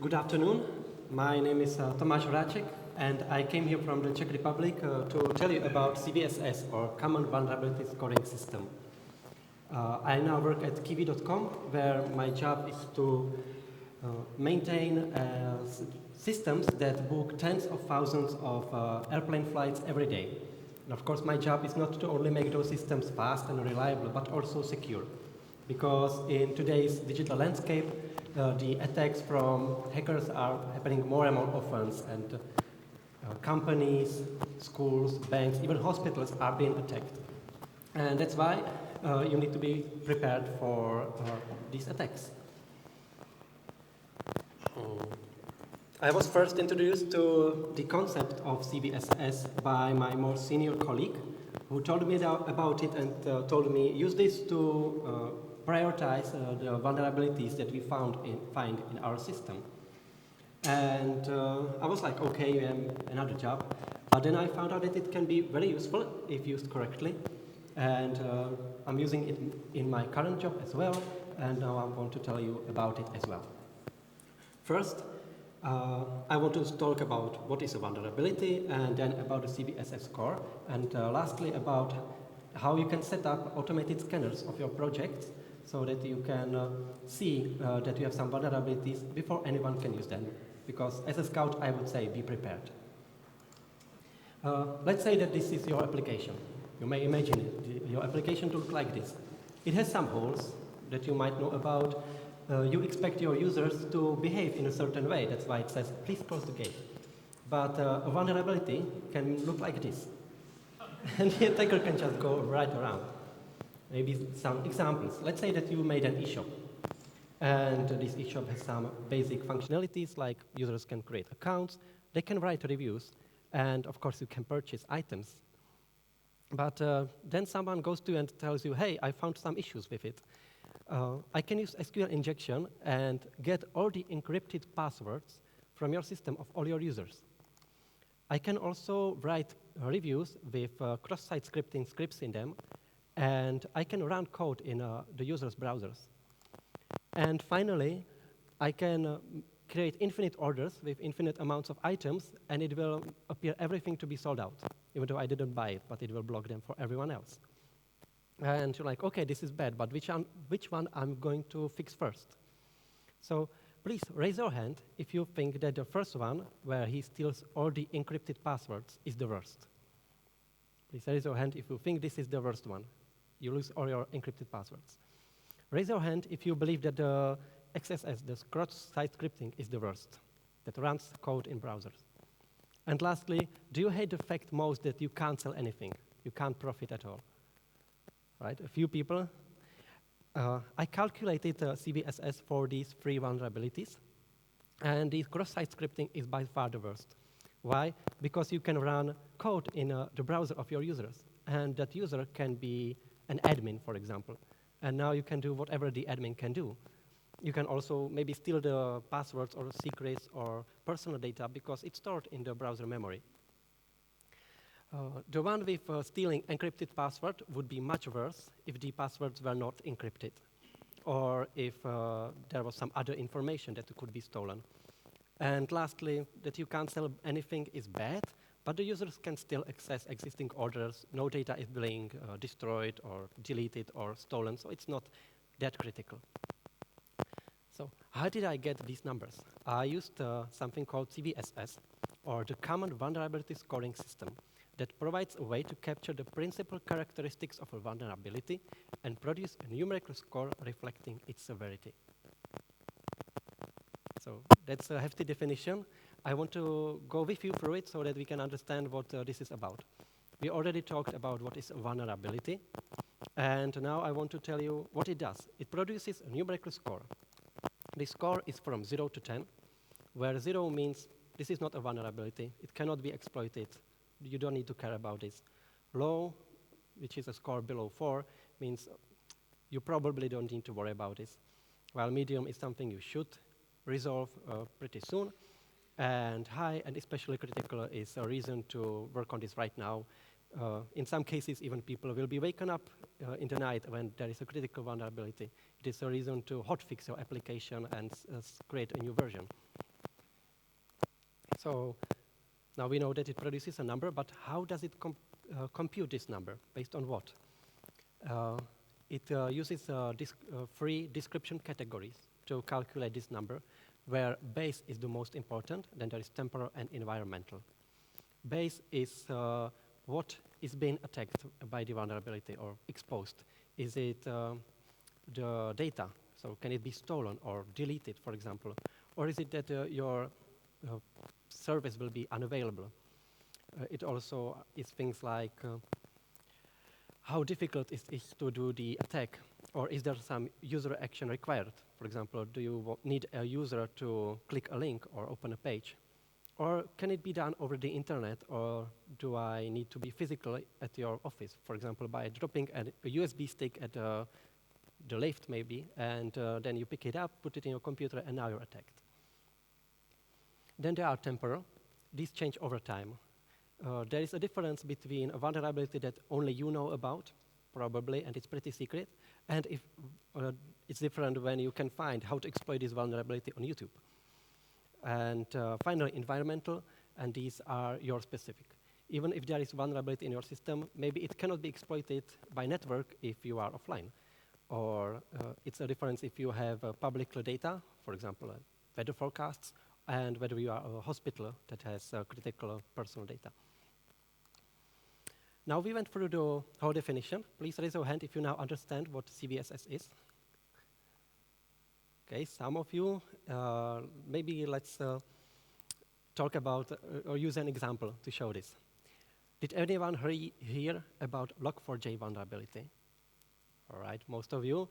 Good afternoon. My name is Tomas Horacek, and I came here from the Czech Republic to tell you about CVSS, or Common Vulnerability Scoring System. I now work at kiwi.com, where my job is to maintain systems that book tens of thousands of airplane flights every day. And of course, my job is not to only make those systems fast and reliable, but also secure. Because in today's digital landscape, the attacks from hackers are happening more and more often, and companies, schools, banks, even hospitals are being attacked. And that's why you need to be prepared for these attacks. I was first introduced to the concept of CVSS by my more senior colleague, who told me about it and told me, use this to prioritize the vulnerabilities that we find in our system. And I was like, okay, another job. But then I found out that it can be very useful if used correctly. And I'm using it in my current job as well, and now I want to tell you about it as well. First, I want to talk about what is a vulnerability, and then about the CVSS score, and lastly about how you can set up automated scanners of your projects so that you can see that you have some vulnerabilities before anyone can use them. Because as a scout, I would say be prepared. Let's say that this is your application. You may imagine it, your application to look like this. It has some holes that you might know about. You expect your users to behave in a certain way. That's why it says, please close the gate. But a vulnerability can look like this. And the attacker can just go right around. Maybe some examples. Let's say that you made an e-shop. And this e-shop has some basic functionalities, like users can create accounts, they can write reviews, and of course you can purchase items. But then someone goes to you and tells you, hey, I found some issues with it. I can use SQL injection and get all the encrypted passwords from your system of all your users. I can also write reviews with cross-site scripting scripts in them, and I can run code in the user's browsers. And finally, I can create infinite orders with infinite amounts of items, and it will appear everything to be sold out, even though I didn't buy it, but it will block them for everyone else. And you're like, okay, this is bad, but which one I'm going to fix first? So please raise your hand if you think that the first one, where he steals all the encrypted passwords, is the worst. Please raise your hand if you think this is the worst one. You lose all your encrypted passwords. Raise your hand if you believe that the XSS, the cross-site scripting, is the worst, that runs code in browsers. And lastly, do you hate the fact most that you can't sell anything? You can't profit at all? Right, a few people. I calculated CVSS for these three vulnerabilities, and the cross-site scripting is by far the worst. Why? Because you can run code in the browser of your users, and that user can be an admin, for example. And now you can do whatever the admin can do. You can also maybe steal the passwords or secrets or personal data because it's stored in the browser memory. The one with stealing encrypted password would be much worse if the passwords were not encrypted, or if there was some other information that could be stolen. And lastly, that you can't sell anything is bad, but the users can still access existing orders. No data is being destroyed or deleted or stolen, so it's not that critical. So how did I get these numbers? I used something called CVSS, or the Common Vulnerability Scoring System, that provides a way to capture the principal characteristics of a vulnerability and produce a numerical score reflecting its severity. So that's a hefty definition. I want to go with you through it so that we can understand what this is about. We already talked about what is a vulnerability, and now I want to tell you what it does. It produces a numerical score. The score is from 0 to 10, where 0 means this is not a vulnerability, it cannot be exploited, you don't need to care about this. Low, which is a score below 4, means you probably don't need to worry about this. While medium is something you should resolve pretty soon. And high, and especially critical, is a reason to work on this right now. In some cases, even people will be waken up in the night when there is a critical vulnerability. It is a reason to hotfix your application and create a new version. So now we know that it produces a number, but how does it compute this number? Based on what? It uses free description categories to calculate this number, where base is the most important, then there is temporal and environmental. Base is what is being attacked by the vulnerability or exposed. Is it the data? So can it be stolen or deleted, for example? Or is it that your service will be unavailable? It also is things like how difficult it is to do the attack, or is there some user action required? For example, do you need a user to click a link or open a page? Or can it be done over the internet, or do I need to be physically at your office, for example, by dropping a USB stick at the lift maybe, and then you pick it up, put it in your computer, and now you're attacked. Then there are temporal. These change over time. There is a difference between a vulnerability that only you know about, probably, and it's pretty secret, and if it's different when you can find how to exploit this vulnerability on YouTube. And finally, environmental, and these are your specific. Even if there is vulnerability in your system, maybe it cannot be exploited by network if you are offline. Or it's a difference if you have public data, for example, weather forecasts, and whether you are a hospital that has critical personal data. Now we went through the whole definition. Please raise your hand if you now understand what CVSS is. Okay, some of you, maybe let's talk about or use an example to show this. Did anyone hear about Log4j vulnerability? All right, most of you.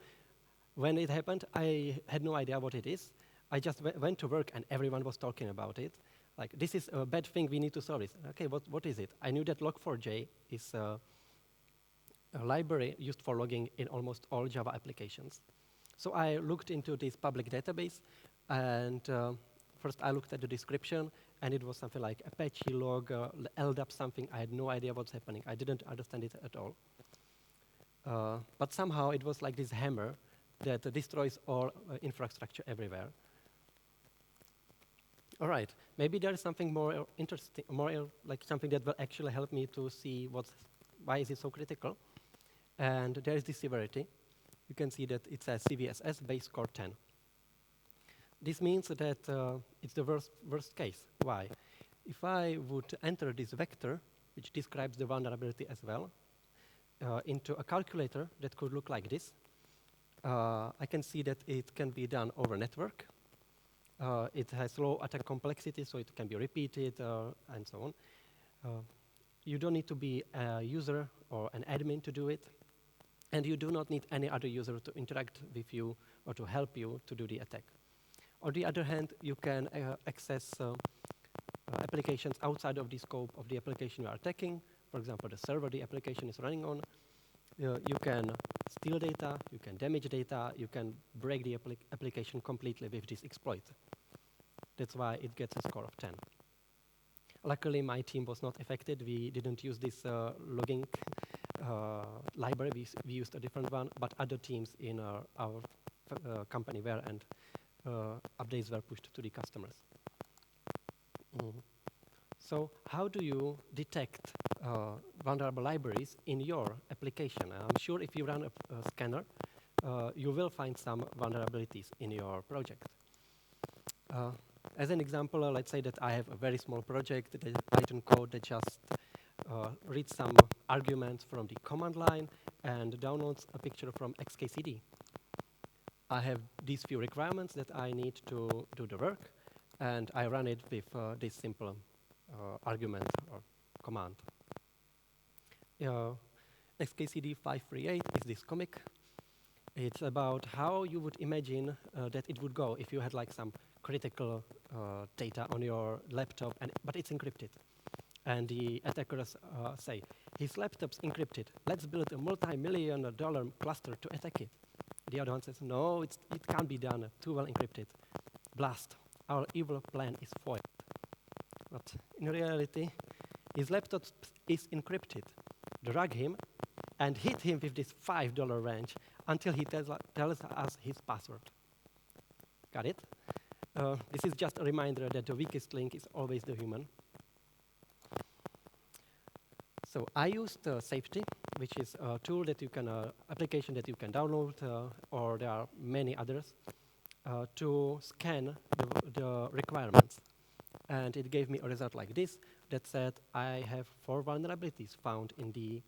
When it happened, I had no idea what it is. I just went to work and everyone was talking about it. Like, this is a bad thing, we need to solve this. Okay, what is it? I knew that Log4j is a library used for logging in almost all Java applications. So I looked into this public database, and first I looked at the description, and it was something like Apache log, LDAP something. I had no idea what's happening. I didn't understand it at all. But somehow it was like this hammer that destroys all infrastructure everywhere. All right, maybe there is something more interesting, more like something that will actually help me to see why is it so critical. And there is this severity. You can see that it says CVSS base score 10. This means that it's the worst case. Why? If I would enter this vector, which describes the vulnerability as well, into a calculator that could look like this, I can see that it can be done over network. It has low attack complexity, so it can be repeated, and so on. You don't need to be a user or an admin to do it. And you do not need any other user to interact with you or to help you to do the attack. On the other hand, you can access applications outside of the scope of the application you are attacking. For example, the server the application is running on. You can steal data, you can damage data, you can break the application completely with this exploit. That's why it gets a score of 10. Luckily, my team was not affected. We didn't use this logging library. We used a different one, but other teams in our company were, and updates were pushed to the customers. So how do you detect vulnerable libraries in your application? I'm sure if you run a scanner, you will find some vulnerabilities in your project. As an example, let's say that I have a very small project, that is Python code that just reads some arguments from the command line and downloads a picture from XKCD. I have these few requirements that I need to do the work, and I run it with this simple argument or command. XKCD 538 is this comic. It's about how you would imagine that it would go if you had like some critical data on your laptop, but it's encrypted. And the attackers say, his laptop's encrypted. Let's build a multi-million-dollar cluster to attack it. The other one says, no, it can't be done, too well encrypted. Blast, our evil plan is foiled. But in reality, his laptop is encrypted. Drag him and hit him with this $5 wrench until he tells us his password. Got it? This is just a reminder that the weakest link is always the human. So I used Safety, which is a tool that you can, application that you can download, or there are many others, to scan the requirements. And it gave me a result like this that said I have 4 vulnerabilities found in the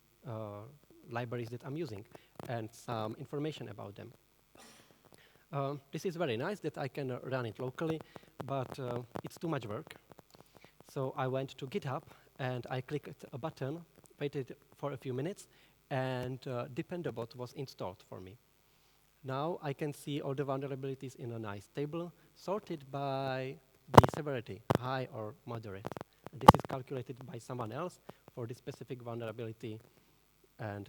libraries that I'm using and some information about them. This is very nice that I can run it locally, but it's too much work. So I went to GitHub and I clicked a button, waited for a few minutes, and Dependabot was installed for me. Now I can see all the vulnerabilities in a nice table, sorted by the severity, high or moderate. And this is calculated by someone else for this specific vulnerability, and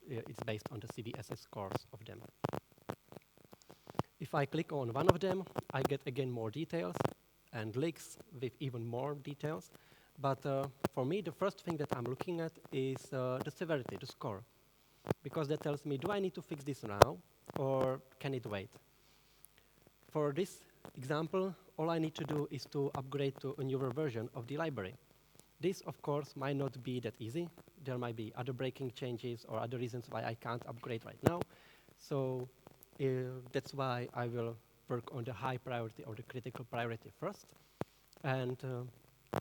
it's based on the CVSS scores of them. If I click on one of them, I get again more details and links with even more details. But for me, the first thing that I'm looking at is the severity, the score, because that tells me, do I need to fix this now, or can it wait? For this example, all I need to do is to upgrade to a newer version of the library. This, of course, might not be that easy. There might be other breaking changes or other reasons why I can't upgrade right now. So that's why I will work on the high priority or the critical priority first. And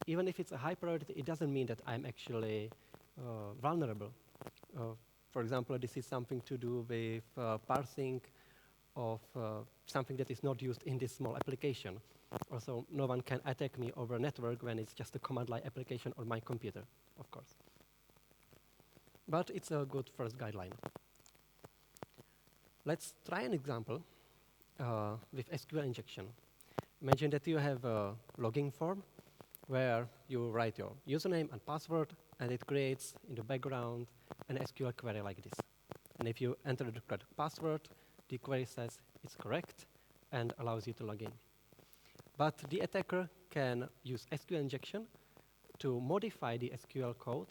even if it's a high priority, it doesn't mean that I'm actually vulnerable. For example, this is something to do with parsing of something that is not used in this small application. Also, no one can attack me over a network when it's just a command line application on my computer, of course. But it's a good first guideline. Let's try an example with SQL injection. Imagine that you have a login form where you write your username and password, and it creates in the background an SQL query like this. And if you enter the correct password, the query says it's correct and allows you to log in. But the attacker can use SQL injection to modify the SQL code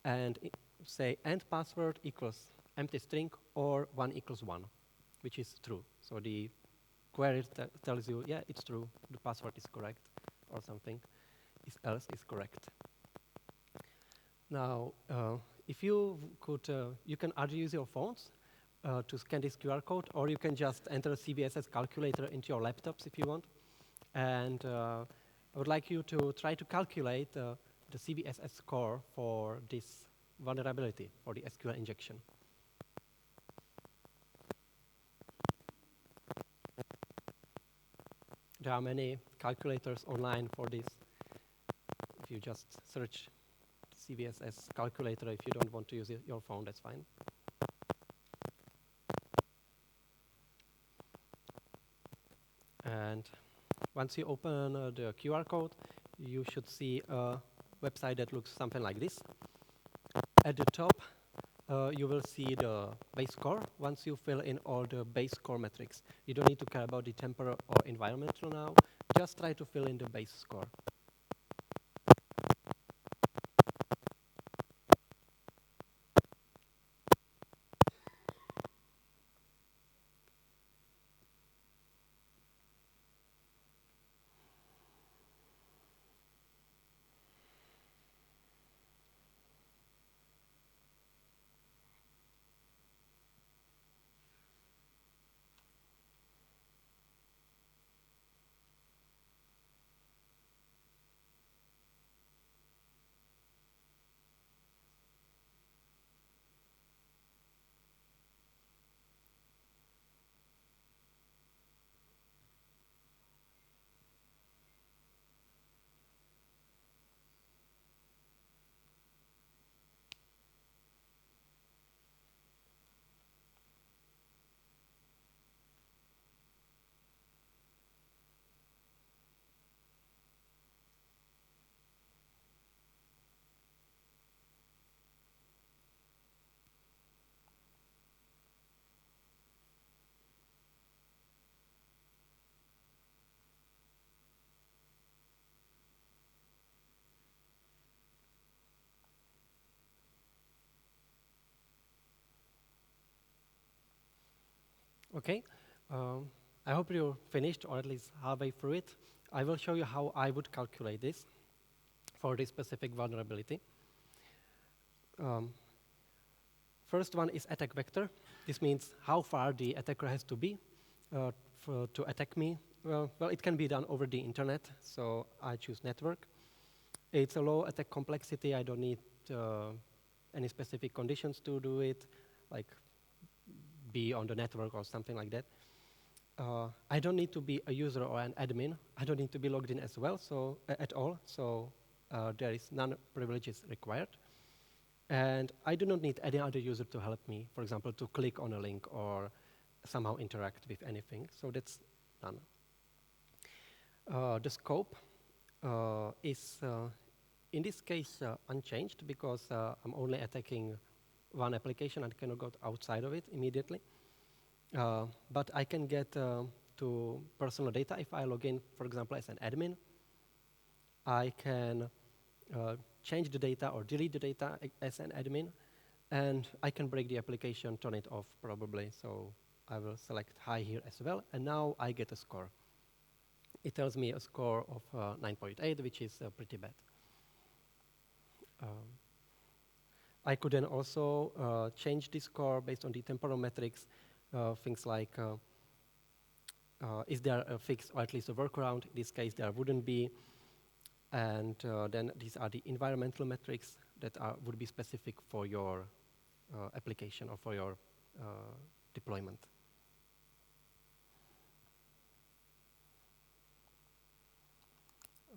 and say end password equals empty string or 1 equals 1, which is true. So the query tells you, yeah, it's true, the password is correct, or something else is correct. Now, if you could, you can either use your phones to scan this QR code, or you can just enter a CVSS calculator into your laptops if you want. And I would like you to try to calculate the CVSS score for this vulnerability, for the SQL injection. There are many calculators online for this. If you just search CVSS calculator, if you don't want to use your phone, that's fine. And once you open the QR code, you should see a website that looks something like this. At the top, you will see the base score once you fill in all the base score metrics. You don't need to care about the temporal or environmental now. Just try to fill in the base score. Okay, I'm I hope you're finished, or at least halfway through it. I will show you how I would calculate this for this specific vulnerability. First one is attack vector. This means how far the attacker has to be to attack me. Well, it can be done over the internet, so I choose network. It's a low attack complexity. I don't need any specific conditions to do it, like be on the network or something like that. I don't need to be a user or an admin. I don't need to be logged in as well, so at all. So there is none privileges required. And I do not need any other user to help me, for example, to click on a link or somehow interact with anything. So that's none. The scope is, in this case, unchanged because I'm only attacking one application and cannot go outside of it immediately. But I can get to personal data if I log in, for example, as an admin. I can change the data or delete the data as an admin, and I can break the application, turn it off probably. So I will select high here as well, and now I get a score. It tells me a score of 9.8, which is pretty bad. I could then also change the score based on the temporal metrics, things like is there a fix or at least a workaround? In this case, there wouldn't be. And then these are the environmental metrics that would be specific for your application or for your deployment.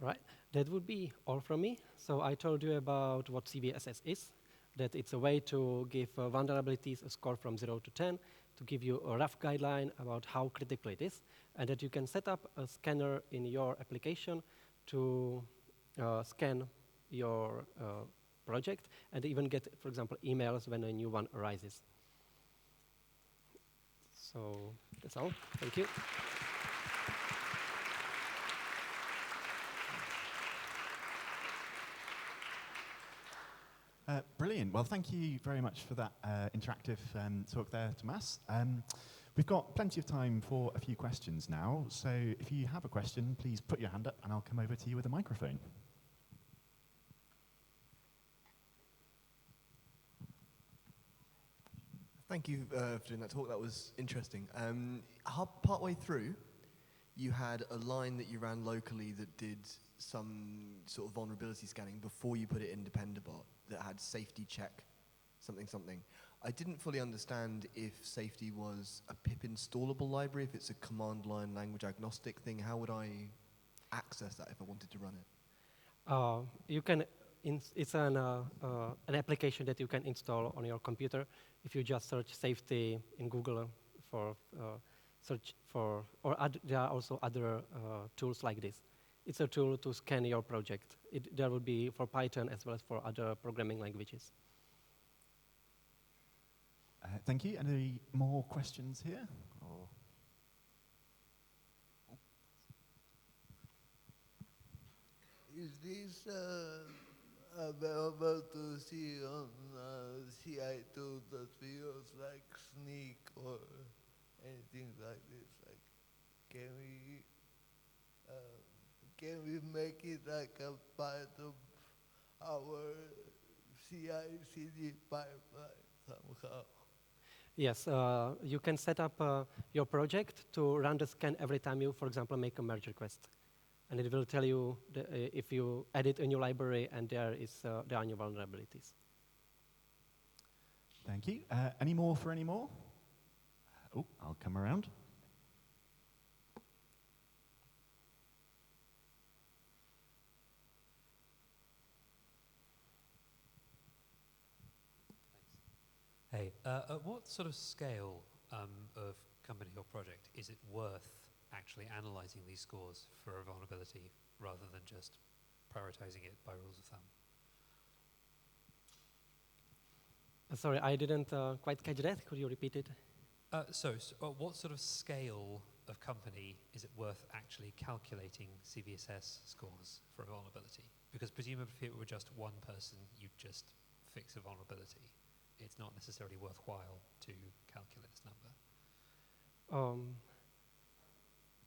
Right, that would be all from me. So I told you about what CVSS is, that it's a way to give vulnerabilities a score from 0 to 10, to give you a rough guideline about how critical it is, and that you can set up a scanner in your application to scan your project and even get, for example, emails when a new one arises. So that's all. Thank you. Brilliant. Well, thank you very much for that interactive talk there, Tomas. We've got plenty of time for a few questions now. So if you have a question, please put your hand up and I'll come over to you with a microphone. Thank you for doing that talk. That was interesting. Partway through, you had a line that you ran locally that did some sort of vulnerability scanning before you put it in Dependabot that had safety check, something, something. I didn't fully understand if safety was a pip installable library, if it's a command line language agnostic thing. How would I access that if I wanted to run it? You can. It's an application that you can install on your computer if you just search safety in Google for search for, or there are also other tools like this. It's a tool to scan your project. There will be for Python as well as for other programming languages. Thank you. Any more questions here? Or is this available to see on CI tools that feels like Sneak or anything like this? Like, can we make it like a part of our CI/CD pipeline somehow? Yes, you can set up your project to run the scan every time you, for example, make a merge request. And it will tell you if you edit a new library and there are new vulnerabilities. Thank you. Any more for any more? Oh, I'll come around. Hey, at what sort of scale of company or project is it worth actually analyzing these scores for a vulnerability rather than just prioritizing it by rules of thumb? Sorry, I didn't quite catch that. Could you repeat it? So what sort of scale of company is it worth actually calculating CVSS scores for a vulnerability? Because presumably if it were just one person, you'd just fix a vulnerability. It's not necessarily worthwhile to calculate this number.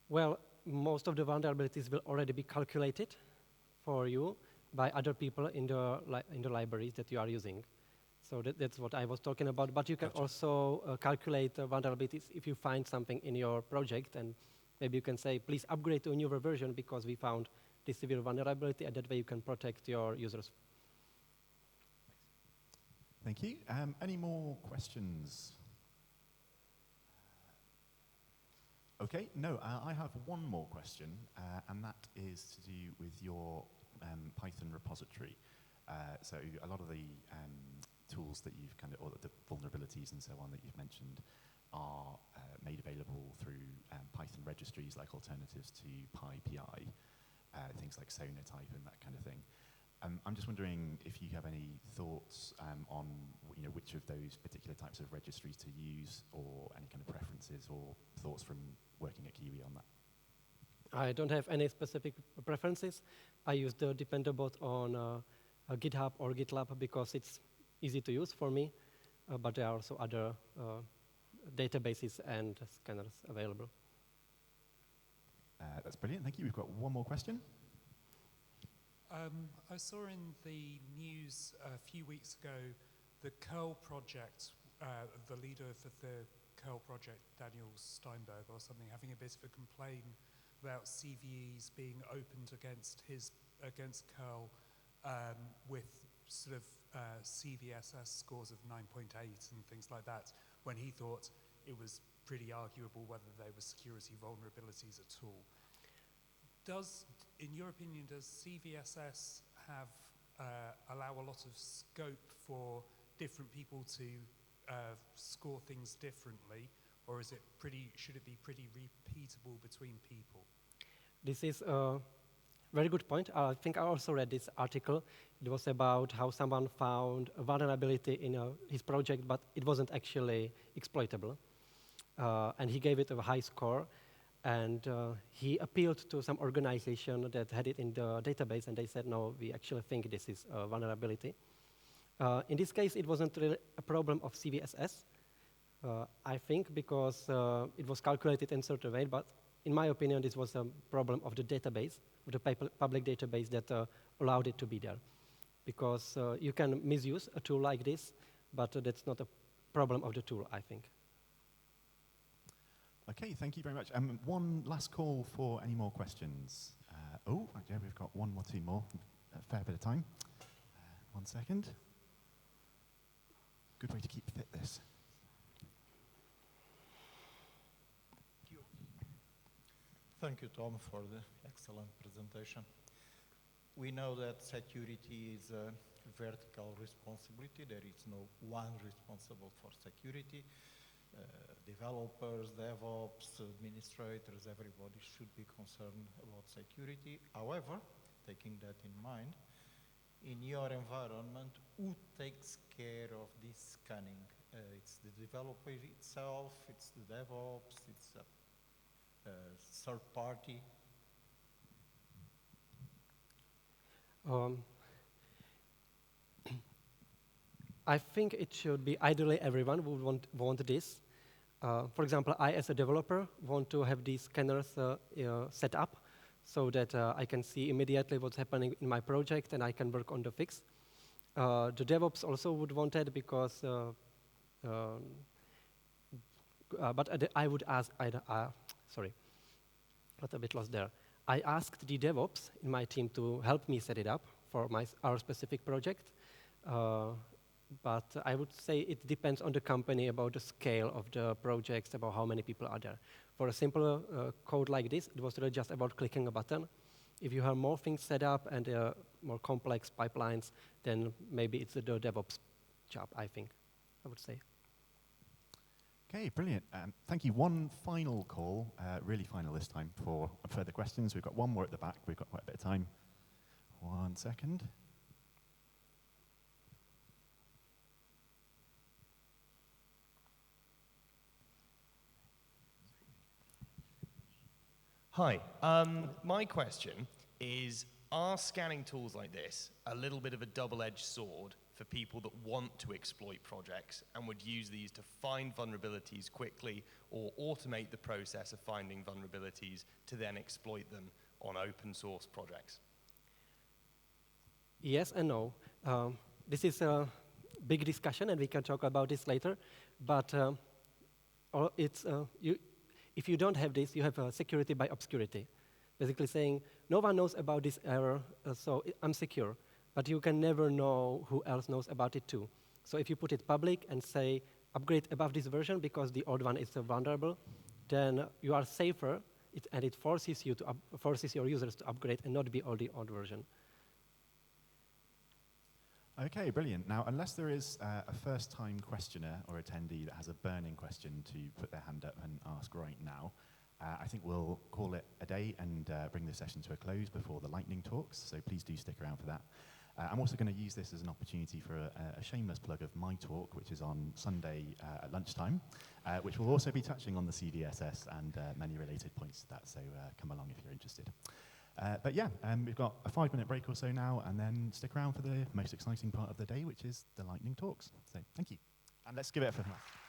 Well, most of the vulnerabilities will already be calculated for you by other people in the libraries that you are using. So that's what I was talking about. But you can Gotcha. also calculate vulnerabilities if you find something in your project, and maybe you can say, please upgrade to a newer version because we found this severe vulnerability, and that way you can protect your users. Thank you. Any more questions? Okay, no, I have one more question, and that is to do with your Python repository. So a lot of the tools that you've or the vulnerabilities and so on that you've mentioned are made available through Python registries like alternatives to PyPI, things like Sonatype and that kind of thing. I'm just wondering if you have any thoughts on which of those particular types of registries to use, or any kind of preferences or thoughts from working at Kiwi on that. I don't have any specific preferences. I use the Dependabot on GitHub or GitLab because it's easy to use for me, but there are also other databases and scanners available. That's brilliant, thank you. We've got one more question. I saw in the news a few weeks ago the curl project, the leader for the curl project, Daniel Steinberg or something, having a bit of a complaint about CVEs being opened against curl with sort of CVSS scores of 9.8 and things like that, when he thought it was pretty arguable whether they were security vulnerabilities at all. In your opinion, does CVSS allow a lot of scope for different people to score things differently, or should it be pretty repeatable between people? This is a very good point. I think I also read this article. It was about how someone found a vulnerability in his project, but it wasn't actually exploitable. And he gave it a high score. And he appealed to some organization that had it in the database, and they said, no, we actually think this is a vulnerability. In this case, it wasn't really a problem of CVSS, I think, because it was calculated in a certain way, but in my opinion, this was a problem of the database, of the public database that allowed it to be there. Because you can misuse a tool like this, but that's not a problem of the tool, I think. Okay, thank you very much. One last call for any more questions. Yeah, we've got one or two more. A fair bit of time. 1 second. Good way to keep fit, this. Thank you, Tom, for the excellent presentation. We know that security is a vertical responsibility. There is no one responsible for security. Developers, DevOps, administrators, everybody should be concerned about security. However, taking that in mind, in your environment, who takes care of this scanning? It's the developer itself, it's the DevOps, it's a third party. I think it should be ideally everyone would want this. For example, I, as a developer, want to have these scanners set up so that I can see immediately what's happening in my project and I can work on the fix. The DevOps also would want it because, but I would ask, sorry, got a bit lost there. I asked the DevOps in my team to help me set it up for our specific project. But I would say it depends on the company about the scale of the projects, about how many people are there. For a simple code like this, it was really just about clicking a button. If you have more things set up and more complex pipelines, then maybe it's the DevOps job, I think, I would say. Okay, brilliant. Thank you. One final call, really final this time, for further questions. We've got one more at the back. We've got quite a bit of time. 1 second. Hi. My question is, are scanning tools like this a little bit of a double-edged sword for people that want to exploit projects and would use these to find vulnerabilities quickly or automate the process of finding vulnerabilities to then exploit them on open source projects? Yes and no. This is a big discussion, and we can talk about this later. But if you don't have this, you have security by obscurity. Basically saying, no one knows about this error, so I'm secure. But you can never know who else knows about it too. So if you put it public and say, upgrade above this version because the old one is vulnerable, then you are safer, and it forces your users to upgrade and not be on the old version. Okay, brilliant. Now, unless there is a first-time questioner or attendee that has a burning question to put their hand up and ask right now, I think we'll call it a day and bring the session to a close before the lightning talks, so please do stick around for that. I'm also going to use this as an opportunity for a shameless plug of my talk, which is on Sunday at lunchtime, which will also be touching on the CVSS and many related points to that, so come along if you're interested. But yeah, we've got a 5-minute break or so now, and then stick around for the most exciting part of the day, which is the lightning talks. So thank you. And let's give it a